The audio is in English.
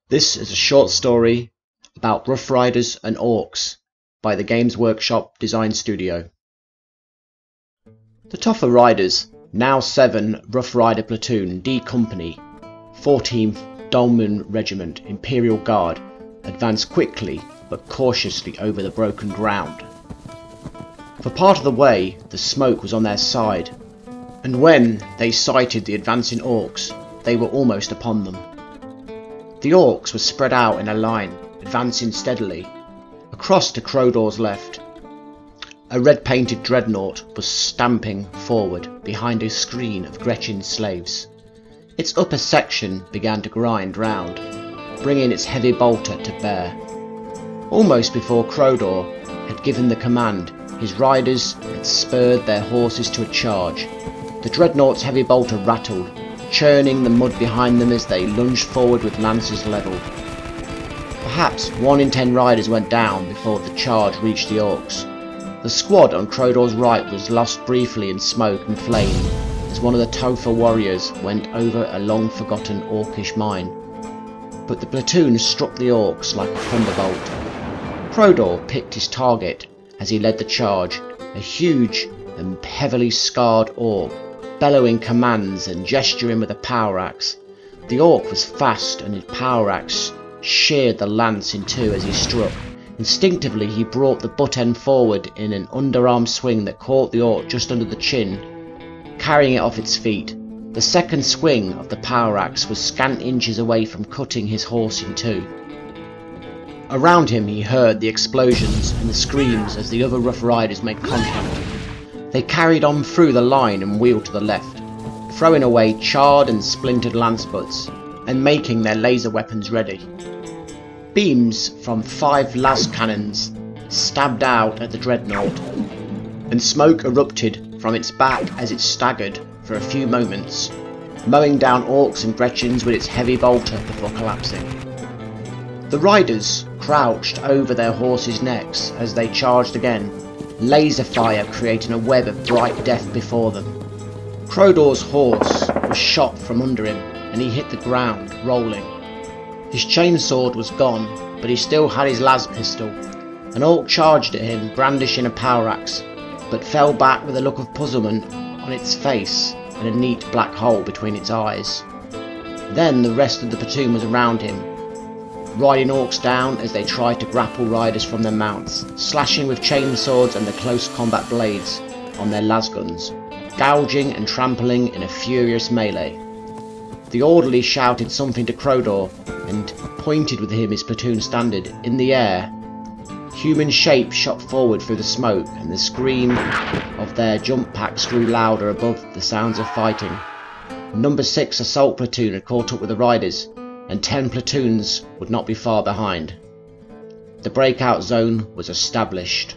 This is a short story about Rough Riders and Orks by the Games Workshop Design Studio. The tougher riders, now 7 Rough Rider Platoon D Company, 14th Dolman Regiment Imperial Guard, advanced quickly but cautiously over the broken ground. For part of the way, the smoke was on their side, and when they sighted the advancing Orks, they were almost upon them. The Orks were spread out in a line, advancing steadily. Across to Crodor's left, a red-painted dreadnought was stamping forward behind a screen of Gretchin's slaves. Its upper section began to grind round, bringing its heavy bolter to bear. Almost before Crodor had given the command, his riders had spurred their horses to a charge. The dreadnought's heavy bolter rattled, churning the mud behind them as they lunged forward with lances levelled. Perhaps 1 in 10 riders went down before the charge reached the Orks. The squad on Crodor's right was lost briefly in smoke and flame as one of the Topher warriors went over a long-forgotten Orkish mine. But the platoon struck the Orks like a thunderbolt. Crodor picked his target as he led the charge, a huge and heavily scarred Ork, bellowing commands and gesturing with a power axe. The Ork was fast, and his power axe sheared the lance in two as he struck. Instinctively he brought the butt end forward in an underarm swing that caught the Ork just under the chin, carrying it off its feet. The second swing of the power axe was scant inches away from cutting his horse in two. Around him he heard the explosions and the screams as the other Rough Riders made contact. They carried on through the line and wheeled to the left, throwing away charred and splintered lance butts and making their laser weapons ready. Beams from 5 las cannons stabbed out at the dreadnought, and smoke erupted from its back as it staggered for a few moments, mowing down Orks and Gretchins with its heavy bolter before collapsing. The riders crouched over their horses' necks as they charged again, laser fire creating a web of bright death before them. Crodor's horse was shot from under him and he hit the ground, rolling. His chainsword was gone, but he still had his las pistol. An Ork charged at him, brandishing a power axe, but fell back with a look of puzzlement on its face and a neat black hole between its eyes. Then the rest of the platoon was around him, riding Orks down as they tried to grapple riders from their mounts, slashing with chainswords and the close combat blades on their lasguns, gouging and trampling in a furious melee. The orderly shouted something to Crodor and pointed with him his platoon standard. In the air, human shapes shot forward through the smoke, and the scream of their jump packs grew louder above the sounds of fighting. Number 6 assault platoon had caught up with the riders, and 10 platoons would not be far behind. The breakout zone was established.